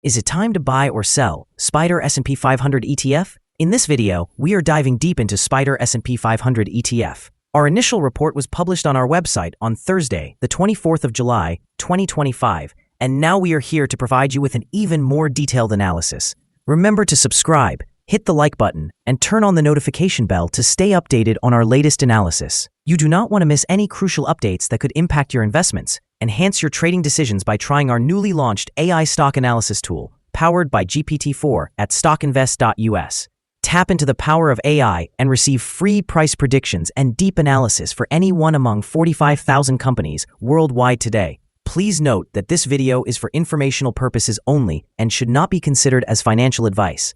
Is it time to buy or sell SPDR S&P 500 ETF? In this video, we are diving deep into SPDR S&P 500 ETF. Our initial report was published on our website on Thursday, the 24th of July, 2025, and now we are here to provide you with an even more detailed analysis. Remember to subscribe, hit the like button, and turn on the notification bell to stay updated on our latest analysis. You do not want to miss any crucial updates that could impact your investments. Enhance your trading decisions by trying our newly launched AI stock analysis tool, powered by GPT-4 at StockInvest.us. Tap into the power of AI and receive free price predictions and deep analysis for any one among 45,000 companies worldwide today. Please note that this video is for informational purposes only and should not be considered as financial advice.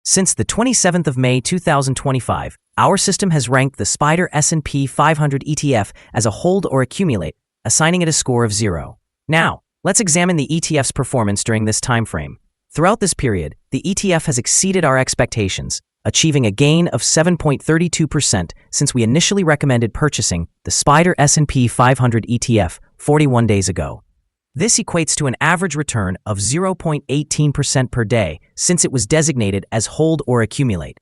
Since the 27th of May 2025, our system has ranked the SPDR S&P 500 ETF as a hold or accumulate, assigning it a score of 0. Now, let's examine the ETF's performance during this time frame. Throughout this period, the ETF has exceeded our expectations, achieving a gain of 7.32% since we initially recommended purchasing the SPDR S&P 500 ETF 41 days ago. This equates to an average return of 0.18% per day since it was designated as hold or accumulate.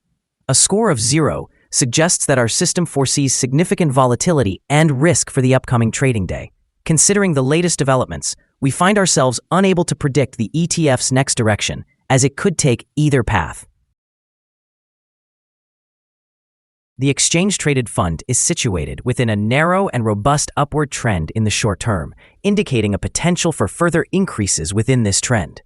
A score of 0 suggests that our system foresees significant volatility and risk for the upcoming trading day. Considering the latest developments, we find ourselves unable to predict the ETF's next direction, as it could take either path. The exchange-traded fund is situated within a narrow and robust upward trend in the short term, indicating a potential for further increases within this trend.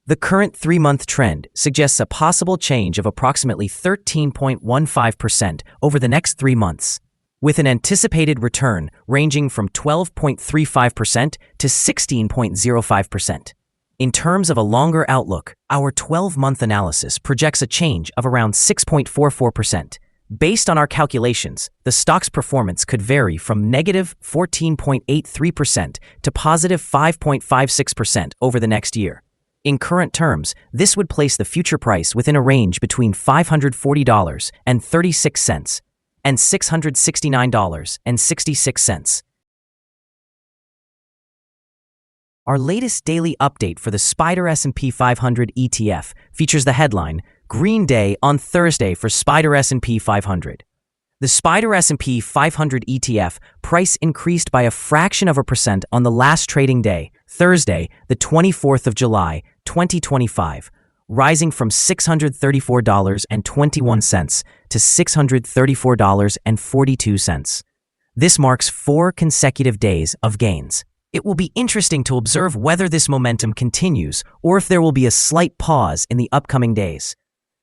The current 3-month trend suggests a possible change of approximately 13.15% over the next 3 months, with an anticipated return ranging from 12.35% to 16.05%. In terms of a longer outlook, our 12-month analysis projects a change of around 6.44%. Based on our calculations, the stock's performance could vary from negative 14.83% to positive 5.56% over the next year. In current terms, this would place the future price within a range between $540.36 and $669.66. Our latest daily update for the SPDR S&P 500 ETF features the headline, Green Day on Thursday for SPDR S&P 500. The SPDR S&P 500 ETF price increased by a fraction of a percent on the last trading day, Thursday, the 24th of July, 2025, rising from $634.21 to $634.42. This marks 4 consecutive days of gains. It will be interesting to observe whether this momentum continues or if there will be a slight pause in the upcoming days.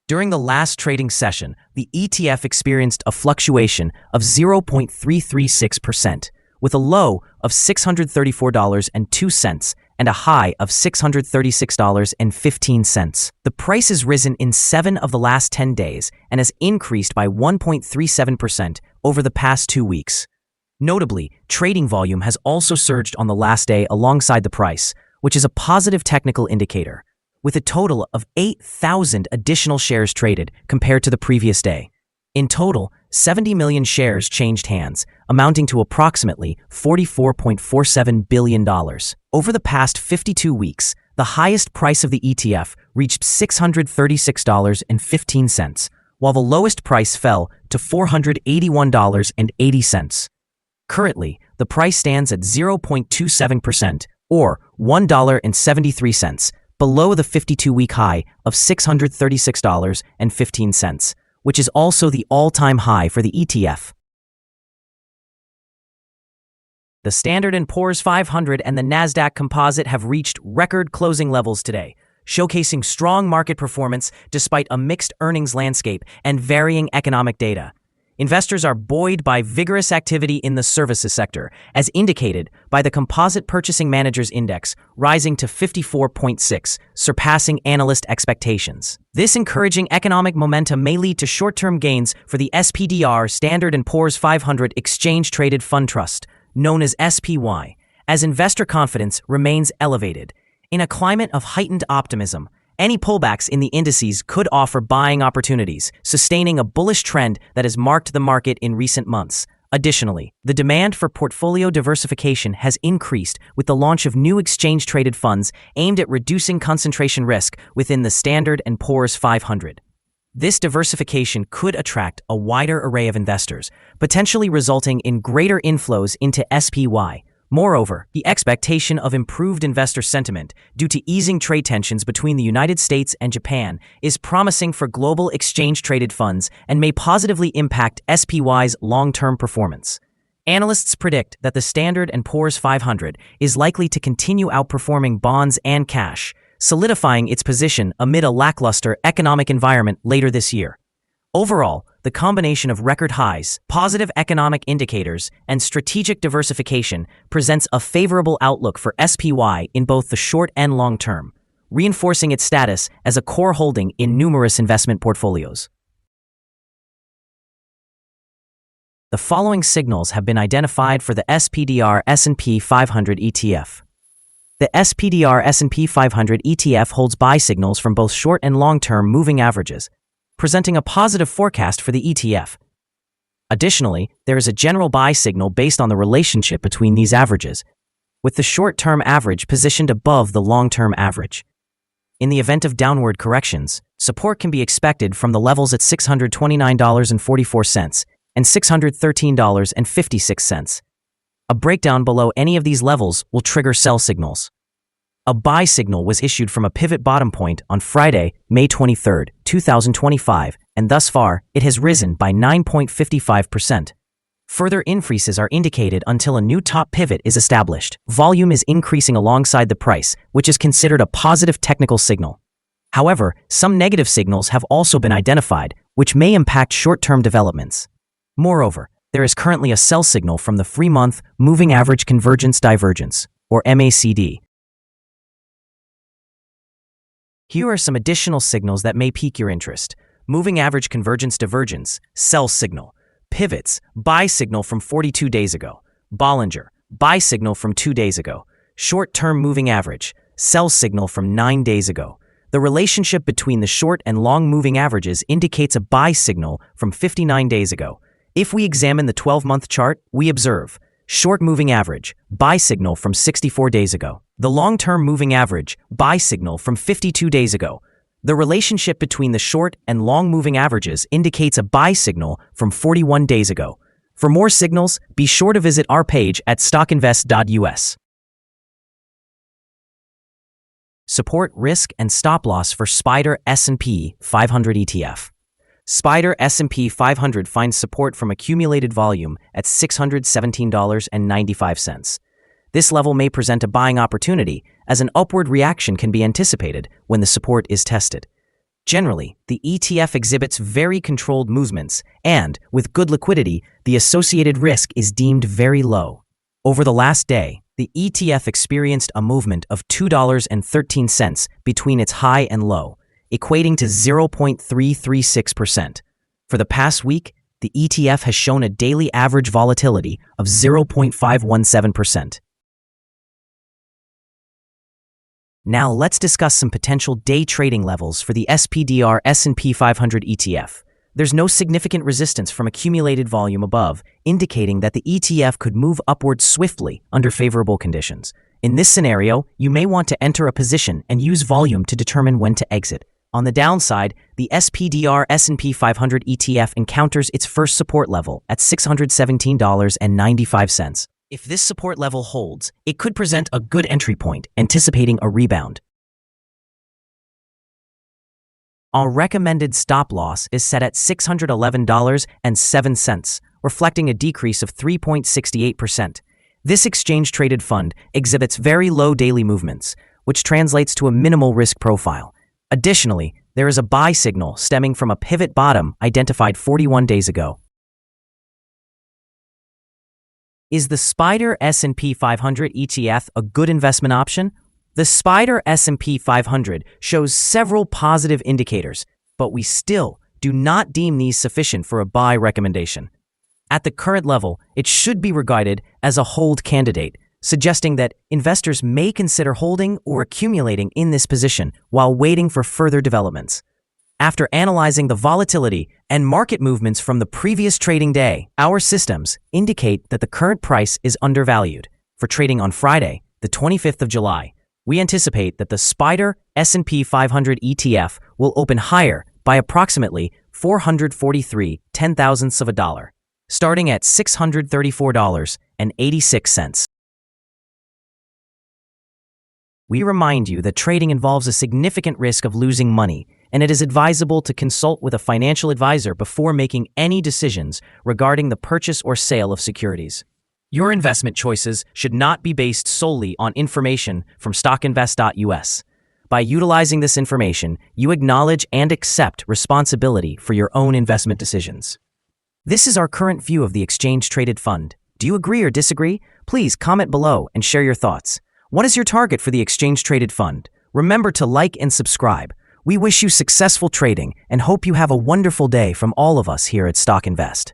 During the last trading session, the ETF experienced a fluctuation of 0.336%, with a low of $634.02 and a high of $636.15. The price has risen in 7 of the last 10 days and has increased by 1.37% over the past 2 weeks. Notably, trading volume has also surged on the last day alongside the price, which is a positive technical indicator, with a total of 8,000 additional shares traded compared to the previous day. In total, 70 million shares changed hands, amounting to approximately $44.47 billion. Over the past 52 weeks, the highest price of the ETF reached $636.15, while the lowest price fell to $481.80. Currently, the price stands at 0.27%, or $1.73, below the 52-week high of $636.15, which is also the all-time high for the ETF. The Standard & Poor's 500 and the Nasdaq Composite have reached record closing levels today, showcasing strong market performance despite a mixed earnings landscape and varying economic data. Investors are buoyed by vigorous activity in the services sector, as indicated by the Composite Purchasing Managers Index rising to 54.6, surpassing analyst expectations. This encouraging economic momentum may lead to short-term gains for the SPDR Standard & Poor's 500 Exchange-Traded Fund Trust, known as SPY, as investor confidence remains elevated. In a climate of heightened optimism, any pullbacks in the indices could offer buying opportunities, sustaining a bullish trend that has marked the market in recent months. Additionally, the demand for portfolio diversification has increased with the launch of new exchange-traded funds aimed at reducing concentration risk within the Standard & Poor's 500. This diversification could attract a wider array of investors, potentially resulting in greater inflows into SPY. Moreover, the expectation of improved investor sentiment due to easing trade tensions between the United States and Japan is promising for global exchange-traded funds and may positively impact SPY's long-term performance. Analysts predict that the Standard & Poor's 500 is likely to continue outperforming bonds and cash, solidifying its position amid a lackluster economic environment later this year. Overall, the combination of record highs, positive economic indicators, and strategic diversification presents a favorable outlook for SPY in both the short and long term, reinforcing its status as a core holding in numerous investment portfolios. The following signals have been identified for the SPDR S&P 500 ETF. The SPDR S&P 500 ETF holds buy signals from both short and long-term moving averages, presenting a positive forecast for the ETF. Additionally, there is a general buy signal based on the relationship between these averages, with the short-term average positioned above the long-term average. In the event of downward corrections, support can be expected from the levels at $629.44 and $613.56. A breakdown below any of these levels will trigger sell signals. A buy signal was issued from a pivot bottom point on Friday, May 23, 2025, and thus far, it has risen by 9.55%. Further increases are indicated until a new top pivot is established. Volume is increasing alongside the price, which is considered a positive technical signal. However, some negative signals have also been identified, which may impact short-term developments. Moreover, there is currently a sell signal from the 3-month Moving Average Convergence Divergence, or MACD. Here are some additional signals that may pique your interest. Moving Average Convergence Divergence, sell signal. Pivots, buy signal from 42 days ago. Bollinger, buy signal from 2 days ago. Short-term moving average, sell signal from 9 days ago. The relationship between the short and long moving averages indicates a buy signal from 59 days ago. If we examine the 12-month chart, we observe short moving average, buy signal from 64 days ago. The long-term moving average, buy signal from 52 days ago. The relationship between the short and long moving averages indicates a buy signal from 41 days ago. For more signals, be sure to visit our page at StockInvest.us. Support, risk, and stop loss for SPDR S&P 500 ETF. SPDR S&P 500 finds support from accumulated volume at $617.95. This level may present a buying opportunity, as an upward reaction can be anticipated when the support is tested. Generally, the ETF exhibits very controlled movements, and, with good liquidity, the associated risk is deemed very low. Over the last day, the ETF experienced a movement of $2.13 between its high and low, equating to 0.336%. For the past week, the ETF has shown a daily average volatility of 0.517%. Now let's discuss some potential day trading levels for the SPDR S&P 500 ETF. There's no significant resistance from accumulated volume above, indicating that the ETF could move upward swiftly under favorable conditions. In this scenario, you may want to enter a position and use volume to determine when to exit. On the downside, the SPDR S&P 500 ETF encounters its first support level at $617.95. If this support level holds, it could present a good entry point, anticipating a rebound. Our recommended stop loss is set at $611.07, reflecting a decrease of 3.68%. This exchange-traded fund exhibits very low daily movements, which translates to a minimal risk profile. Additionally, there is a buy signal stemming from a pivot bottom identified 41 days ago. Is the SPDR S&P 500 ETF a good investment option? The SPDR S&P 500 shows several positive indicators, but we still do not deem these sufficient for a buy recommendation. At the current level, it should be regarded as a hold candidate, suggesting that investors may consider holding or accumulating in this position while waiting for further developments. After analyzing the volatility and market movements from the previous trading day, our systems indicate that the current price is undervalued. For trading on Friday, the 25th of July, we anticipate that the SPDR S&P 500 ETF will open higher by approximately 443 $0.10, starting at $634.86. We remind you that trading involves a significant risk of losing money, and it is advisable to consult with a financial advisor before making any decisions regarding the purchase or sale of securities. Your investment choices should not be based solely on information from StockInvest.us. By utilizing this information, you acknowledge and accept responsibility for your own investment decisions. This is our current view of the exchange-traded fund. Do you agree or disagree? Please comment below and share your thoughts. What is your target for the exchange-traded fund? Remember to like and subscribe. We wish you successful trading and hope you have a wonderful day from all of us here at Stock Invest.